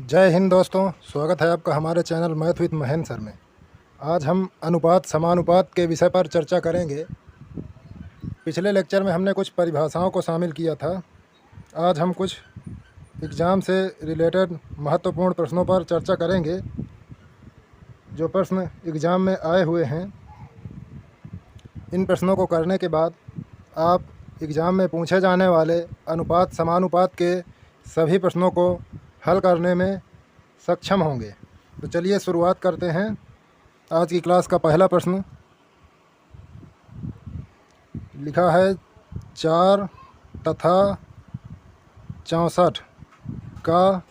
जय हिंद दोस्तों, स्वागत है आपका हमारे channel math with Mahendra sir में। आज हम अनुपात समानुपात के विषय पर चर्चा करेंगे। पिछले लेक्चर में हमने कुछ परिभाषाओं को शामिल किया था। आज हम कुछ एग्ज़ाम से रिलेटेड महत्वपूर्ण प्रश्नों पर चर्चा करेंगे जो प्रश्न एग्ज़ाम में आए हुए हैं। इन प्रश्नों को करने के बाद आप एग्ज़ाम में पूछे जाने वाले अनुपात समानुपात के सभी प्रश्नों को हल करने में सक्षम होंगे। तो चलिए शुरुआत करते हैं। आज की क्लास का पहला प्रश्न लिखा है 4 तथा 64 का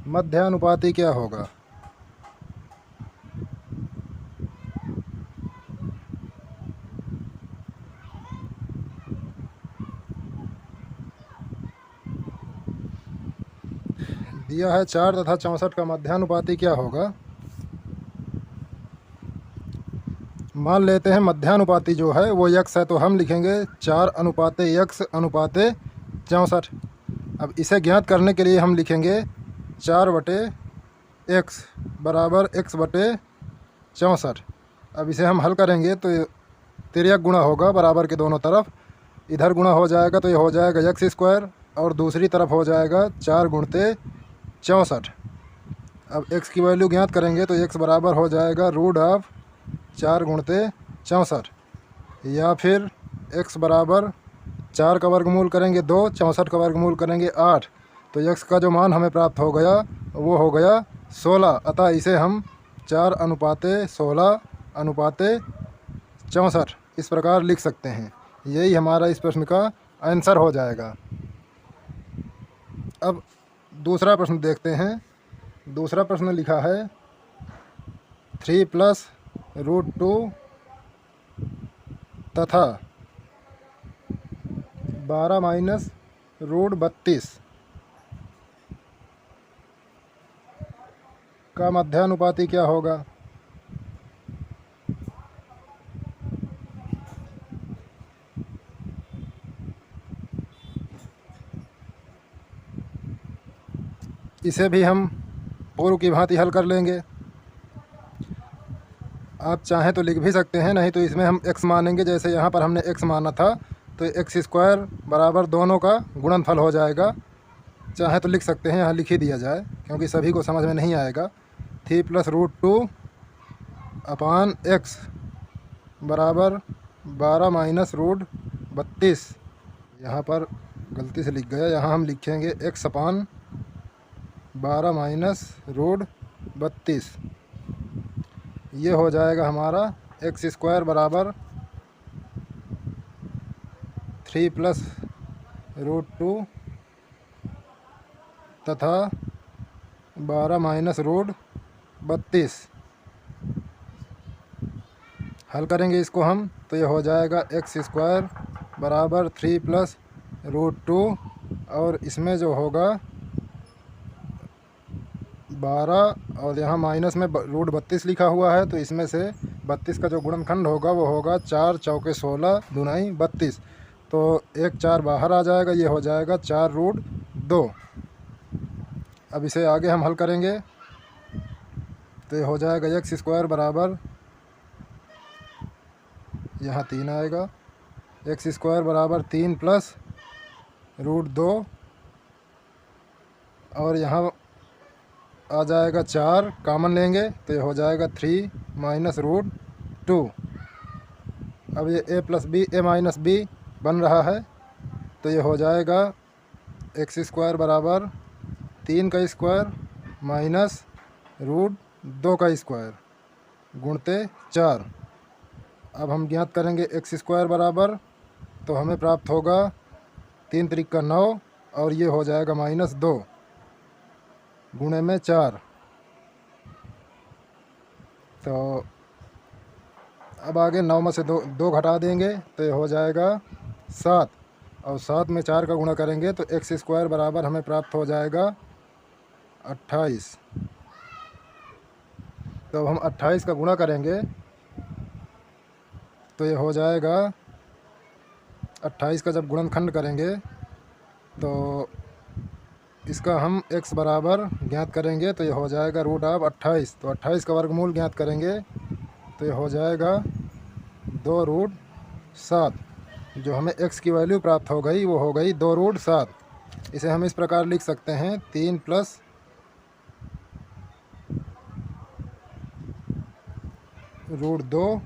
मध्यानुपाती क्या होगा। दिया है 4 तथा 64 का मध्यानुपाती क्या होगा। मान लेते हैं मध्यानुपाती जो है वो x है, तो हम लिखेंगे 4:x अनुपाते 64। अब इसे ज्ञात करने के लिए हम लिखेंगे 4/x बराबर x/64। अब इसे हम हल करेंगे तो तिर्यक गुणा होगा बराबर के दोनों तरफ। इधर गुणा हो जाएगा तो ये हो जाएगा x² और दूसरी तरफ हो जाएगा 4×64। अब x की वैल्यू ज्ञात करेंगे तो x बराबर हो जाएगा √4×64, या फिर x बराबर 4 का वर्गमूल करेंगे 2, 64 का वर्गमूल करेंगे 8, तो x का जो मान हमें प्राप्त हो गया वो हो गया 16। अतः इसे हम 4:16:64 इस प्रकार लिख सकते हैं। यही हमारा इस प्रश्न का आंसर हो जाएगा। अब दूसरा प्रश्न देखते हैं। दूसरा प्रश्न लिखा है 3 + √2 तथा 12 - √32 का मध्यानुपाती क्या होगा। इसे भी हम पूर्व की भांति हल कर लेंगे। आप चाहें तो लिख भी सकते हैं, नहीं तो इसमें हम x मानेंगे। जैसे यहाँ पर हमने x माना था तो x² बराबर दोनों का गुणनफल हो जाएगा। चाहे तो लिख सकते हैं, यहाँ लिख ही दिया जाए क्योंकि सभी को समझ में नहीं आएगा। 3 + √2/x बराबर 12 - √32। यहाँ पर गलती से लिख गया, यहाँ हम लिखेंगे x/12 - √32। ये हो जाएगा हमारा x² बराबर 3 + √2 तथा 12 - √32। हल करेंगे इसको हम तो ये हो जाएगा x² बराबर 3 + √2 और इसमें जो होगा 12 और यहाँ माइनस में √32 लिखा हुआ है, तो इसमें से 32 का जो गुणनखंड होगा वो होगा 4 चौके 16 दूनाई 32। तो 1 4 बाहर आ जाएगा, ये हो जाएगा 4√2। अब इसे आगे हम हल करेंगे तो ये हो जाएगा x² बराबर, यहाँ 3 आएगा, x² बराबर 3 + √2 और यहाँ आ जाएगा 4 कॉमन लेंगे तो ये हो जाएगा 3 - √2। अब ये a - b बन रहा है तो ये हो जाएगा x² बराबर 3 का स्क्वायर माइनस √2 का स्क्वायर गुणते 4। अब हम ज्ञात करेंगे x² बराबर, तो हमें प्राप्त होगा 3 × 3 = 9 और ये हो जाएगा -2 गुणे में 4। तो अब आगे 9 में से 2 घटा देंगे तो ये हो जाएगा 7 और 7 में 4 का गुणा करेंगे तो x² बराबर हमें प्राप्त हो जाएगा 28। तो अब हम 28 का गुणा करेंगे तो ये हो जाएगा 28 का जब गुणनखंड करेंगे तो इसका हम x बराबर ज्ञात करेंगे तो ये हो जाएगा √28। तो 28 का वर्गमूल ज्ञात करेंगे तो ये हो जाएगा 2√7। जो हमें x की वैल्यू प्राप्त हो गई वो हो गई 2√7। इसे हम इस प्रकार लिख सकते हैं 3 + √2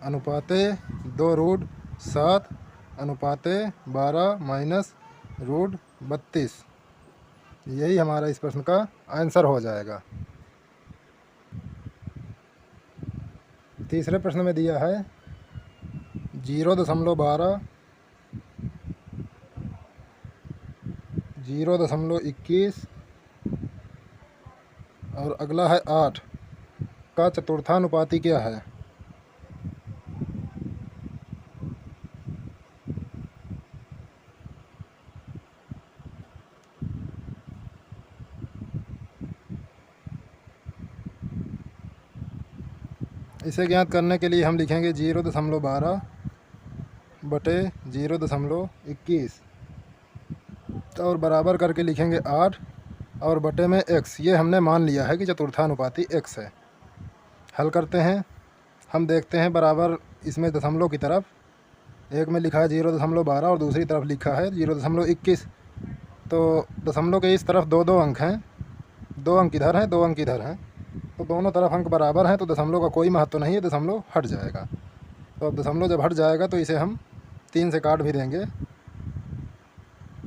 अनुपाते 2√7 अनुपाते 12 - √32। यही हमारा इस प्रश्न का आंसर हो जाएगा। तीसरे प्रश्न में दिया है 0.12, 0.21 और अगला है 8 का चतुर्थानुपाती क्या है। इसे ज्ञात करने के लिए हम लिखेंगे 0.12 बटे 0.21 और बराबर करके लिखेंगे 8 और बटे में x। ये हमने मान लिया है कि चतुर्थानुपाती x है। हल करते हैं। हम देखते हैं बराबर इसमें दशमलव की तरफ, एक में लिखा है 0.12 और दूसरी तरफ लिखा है 0.21। तो दशमलव के इस तरफ 2 अंक हैं, 2 अंक इधर हैं, 2 अंक इधर हैं, तो दोनों तरफ अंक बराबर हैं, तो दशमलव का कोई महत्व नहीं है, दशमलव हट जाएगा। तो अब दशमलव जब हट जाएगा तो इसे हम 3 से काट भी देंगे।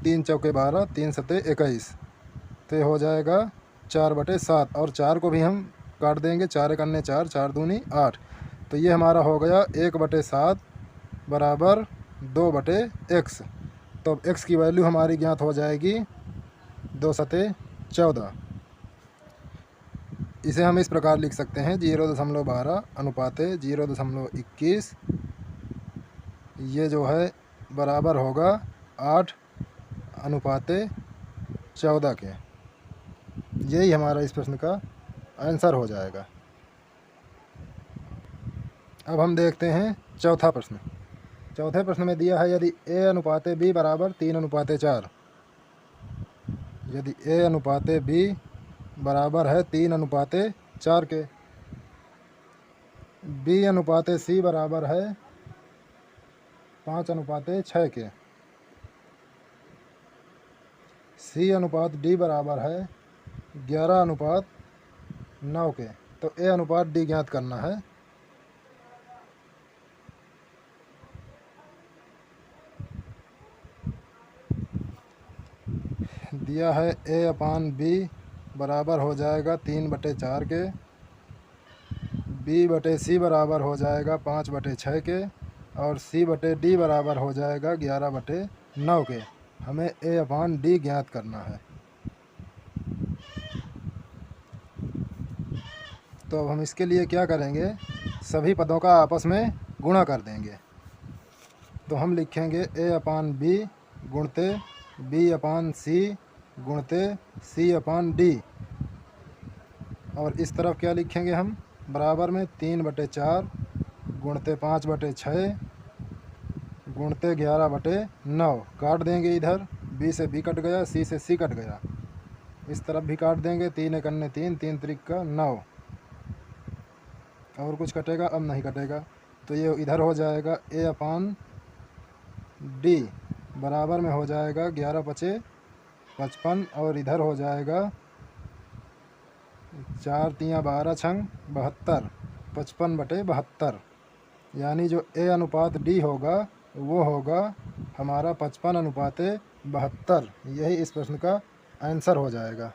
3 चौके 12, 3 सते 21, तो ये हो जाएगा 4/7 और 4 को भी हम काट देंगे। 4 एक अन्य 4, 4 दूनी 8, तो ये हमारा हो गया 1/7 बराबर 2/x। तो अब x की वैल्यू हमारी ज्ञात हो जाएगी 2 सते 14। इसे हम इस प्रकार लिख सकते हैं 0.12 अनुपाते 0.21, ये जो है बराबर होगा 8 अनुपाते 14 के। यही हमारा इस प्रश्न का आंसर हो जाएगा। अब हम देखते हैं चौथा प्रश्न। चौथे प्रश्न में दिया है यदि a अनुपाते b बराबर 3:4, यदि a अनुपाते b बराबर है 3:4 के, b अनुपाते c बराबर है 5:6 के, c अनुपात d बराबर है 11:9 के, तो a अनुपात d ज्ञात करना है। दिया है a/b बराबर हो जाएगा 3/4 के, b/c बराबर हो जाएगा 5/6 के और c/d बराबर हो जाएगा 11/9 के। हमें a/d ज्ञात करना है। तो अब हम इसके लिए क्या करेंगे, सभी पदों का आपस में गुणा कर देंगे। तो हम लिखेंगे a/b गुणते b/c गुणते c/d और इस तरफ क्या लिखेंगे हम बराबर में 3/4 गुणते 5/6 गुणते 11/9। काट देंगे, इधर b से b कट गया, c से c कट गया, इस तरफ भी काट देंगे। 3 एक अन्य 3, 3 त्रिक 9 और कुछ कटेगा? अब नहीं कटेगा, तो ये इधर हो जाएगा a/d बराबर में हो जाएगा 11×5 = 55 और इधर हो जाएगा 4 × 3 = 12 × 72, 55/72। यानी जो a अनुपात d होगा वो होगा हमारा 55:72। यही इस प्रश्न का आंसर हो जाएगा।